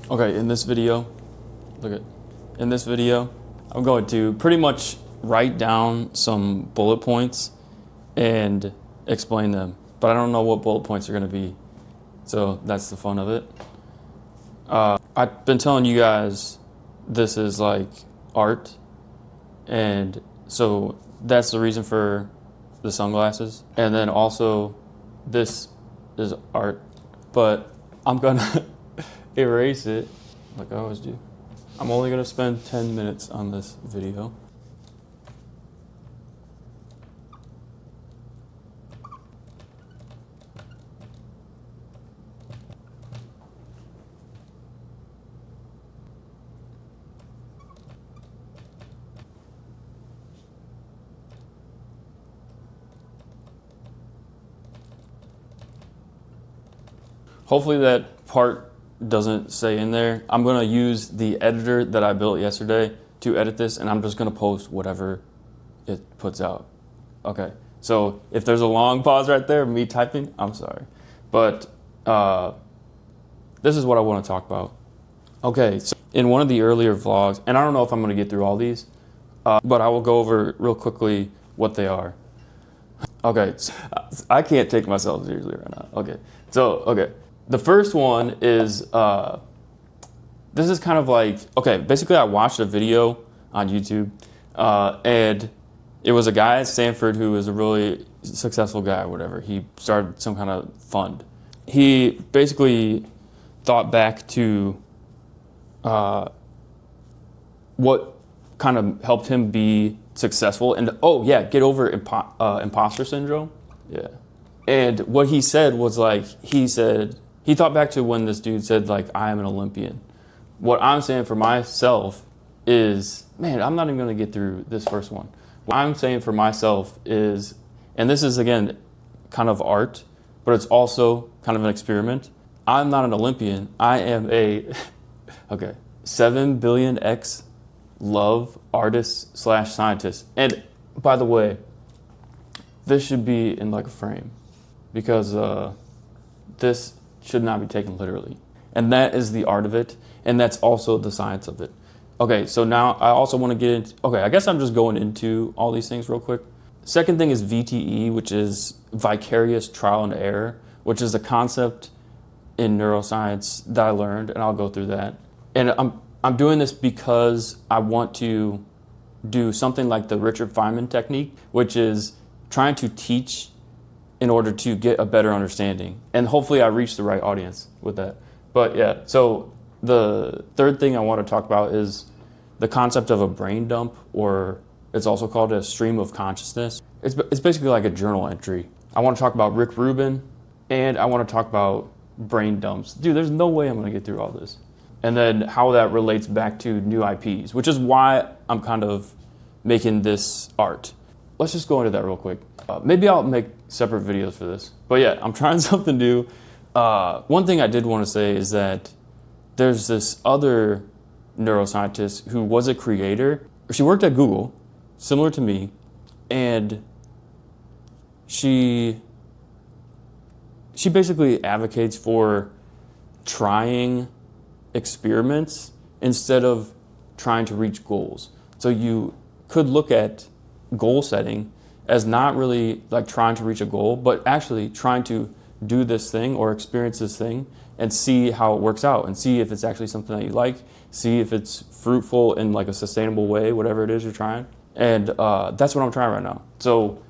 Okay, in this video, I'm going to pretty much write down some bullet points and explain them. But I don't know what bullet points are going to be. So that's the fun of it. I've been telling you guys this is like art. And so that's the reason for the sunglasses. And then also this is art. But I'm going to erase it like I always do. I'm only going to spend 10 minutes on this video. Hopefully that part doesn't say in there. I'm gonna use the editor that I built yesterday to edit this, and I'm just gonna post whatever it puts out. Okay, so if there's a long pause right there, me typing, I'm sorry. But this is what I wanna talk about. Okay, so in one of the earlier vlogs, and I don't know if I'm gonna get through all these, but I will go over real quickly what they are. Okay, so I can't take myself seriously right now. Okay, so, the first one is, this is kind of like, okay, basically I watched a video on YouTube, and it was a guy at Stanford who was a really successful guy or whatever. He started some kind of fund. He basically thought back to what kind of helped him be successful and, get over imposter syndrome. Yeah. And what he said was like, he thought back to when this dude said, like, I am an Olympian. What I'm saying for myself is, man, I'm not even going to get through this first one. What I'm saying for myself is, and this is, again, kind of art, but it's also kind of an experiment. I'm not an Olympian. I am a, 7 billion X love artist / scientist. And by the way, this should be in like a frame because this should not be taken literally. And that is the art of it. And that's also the science of it. Okay, so now I also want to get into, I guess I'm just going into all these things real quick. Second thing is VTE, which is Vicarious Trial+Error, which is a concept in neuroscience that I learned, and I'll go through that. And I'm doing this because I want to do something like the Richard Feynman technique, which is trying to teach in order to get a better understanding. And hopefully I reach the right audience with that. But yeah, so the third thing I want to talk about is the concept of a brain dump, or it's also called a stream of consciousness. It's basically like a journal entry. I want to talk about Rick Rubin, and I want to talk about brain dumps. Dude, there's no way I'm going to get through all this. And then how that relates back to new IPs, which is why I'm kind of making this art. Let's just go into that real quick. Maybe I'll make separate videos for this. But yeah, I'm trying something new. One thing I did want to say is that there's this other neuroscientist who was a creator. She worked at Google, similar to me, and she basically advocates for trying experiments instead of trying to reach goals. So you could look at goal setting as not really like trying to reach a goal, but actually trying to do this thing or experience this thing and see how it works out and see if it's actually something that you like, see if it's fruitful in like a sustainable way, whatever it is you're trying. And that's what I'm trying right now. So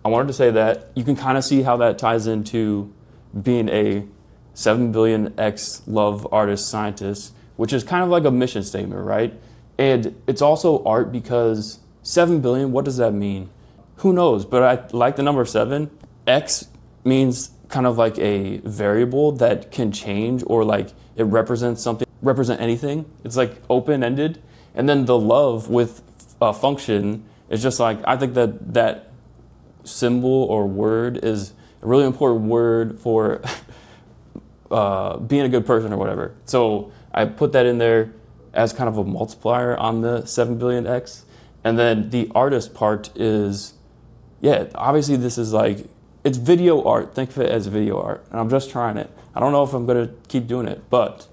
I wanted to say that you can kind of see how that ties into being a 7 billion X love artist scientist, which is kind of like a mission statement, right? And it's also art because 7 billion, what does that mean? Who knows? But I like the number 7. X means kind of like a variable that can change, or like it represents something, represent anything. It's like open-ended. And then the love with a function is just like, I think that symbol or word is a really important word for being a good person or whatever. So I put that in there as kind of a multiplier on the 7 billion X. And then the artist part is, obviously this is like, it's video art. Think of it as video art. And I'm just trying it. I don't know if I'm going to keep doing it, but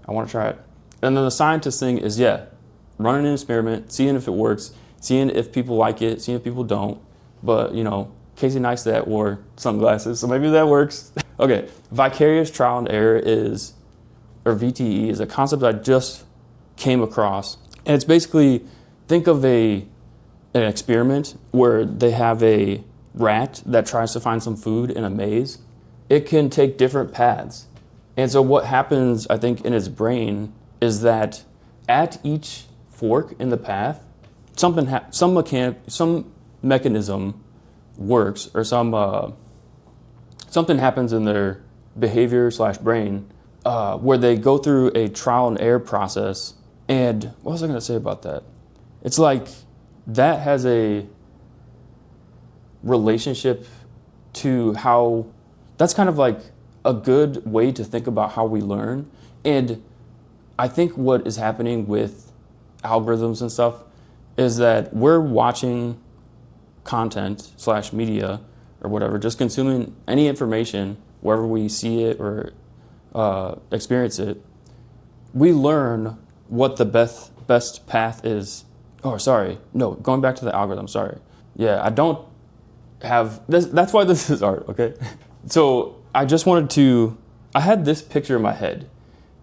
I want to try it. And then the scientist thing is, yeah, running an experiment, seeing if it works, seeing if people like it, seeing if people don't. But, you know, Casey Neistat wore sunglasses, so maybe that works. Okay, vicarious trial and error is, or VTE, is a concept I just came across. And it's basically, think of an experiment where they have a rat that tries to find some food in a maze. It can take different paths. And so what happens, I think, in its brain is that at each fork in the path, some mechanism works, or something happens in their behavior / brain where they go through a trial and error process. And what was I going to say about that? It's like that has a relationship to how, that's kind of like a good way to think about how we learn. And I think what is happening with algorithms and stuff is that we're watching content / media or whatever, just consuming any information wherever we see it or experience it. We learn what the best path is. Oh, sorry. No, going back to the algorithm, sorry. Yeah, I don't have this. That's why this is art, okay? So I just wanted to, I had this picture in my head,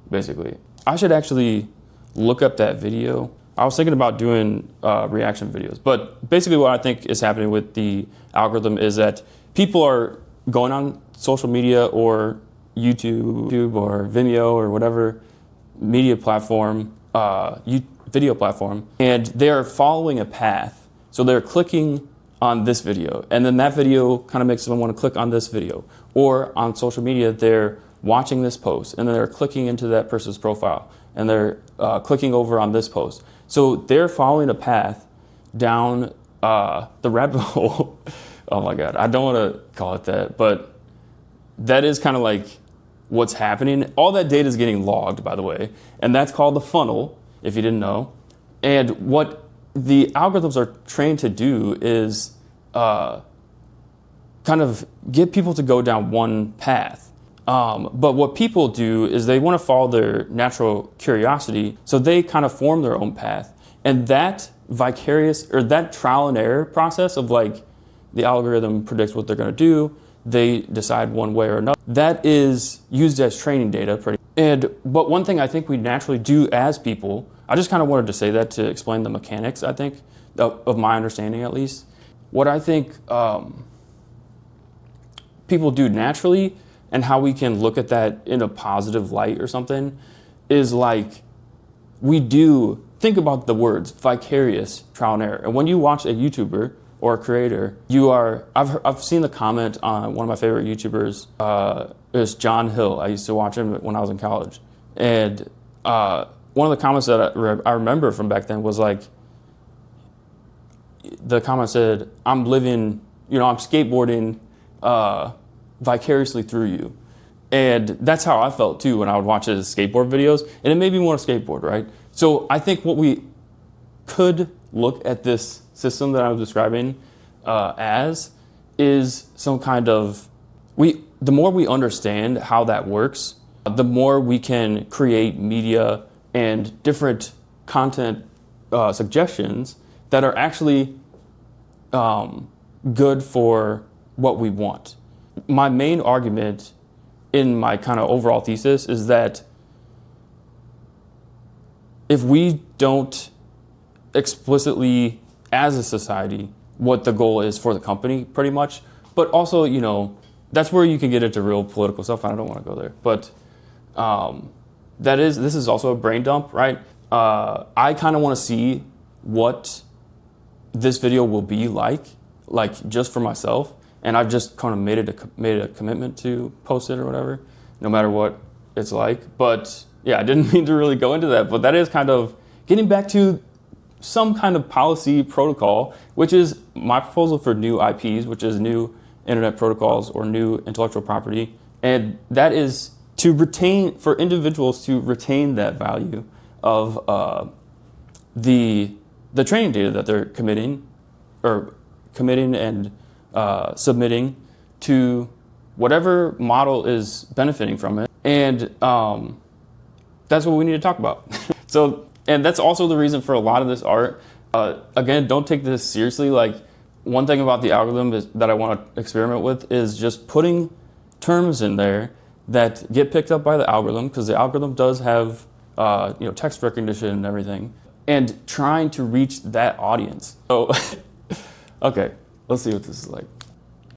basically. I should actually look up that video. I was thinking about doing reaction videos, but basically what I think is happening with the algorithm is that people are going on social media or YouTube or Vimeo or whatever media platform, video platform, and they're following a path. So they're clicking on this video, and then that video kind of makes them want to click on this video. Or on social media, they're watching this post, and then they're clicking into that person's profile, and they're clicking over on this post. So they're following a path down the rabbit hole. Oh my God, I don't want to call it that, but that is kind of like what's happening. All that data is getting logged, by the way, and that's called the funnel, if you didn't know. And what the algorithms are trained to do is kind of get people to go down one path. But what people do is they want to follow their natural curiosity, so they kind of form their own path. And that vicarious, or that trial and error process of like the algorithm predicts what they're going to do, they decide one way or another, that is used as training data. But one thing I think we naturally do as people, I just kind of wanted to say that to explain the mechanics, I think, of my understanding at least. What I think people do naturally, and how we can look at that in a positive light or something, is like, we do think about the words vicarious trial and error. And when you watch a YouTuber or a creator, I've seen the comment on one of my favorite YouTubers, is John Hill. I used to watch him when I was in college. And one of the comments that I remember from back then was like, the comment said, I'm skateboarding vicariously through you. And that's how I felt too when I would watch his skateboard videos, and it made me want to skateboard, right? So I think what we could look at this system that I was describing as is some kind of, the more we understand how that works, the more we can create media and different content suggestions that are actually good for what we want. My main argument in my kind of overall thesis is that if we don't explicitly, as a society, what the goal is for the company, pretty much, but also, that's where you can get into real political stuff. I don't want to go there, but this is also a brain dump, right? I kind of want to see what this video will be like just for myself. And I've just kind of made a commitment to post it or whatever, no matter what it's like. But yeah, I didn't mean to really go into that, but that is kind of getting back to some kind of policy protocol, which is my proposal for new IPs, which is new internet protocols or new intellectual property. And that is for individuals to retain that value of the training data that they're committing and submitting to whatever model is benefiting from it. And that's what we need to talk about. So, and that's also the reason for a lot of this art. Again, don't take this seriously. Like, one thing about the algorithm that I want to experiment with is just putting terms in there that get picked up by the algorithm, because the algorithm does have text recognition and everything, and trying to reach that audience. So, okay, let's see what this is like.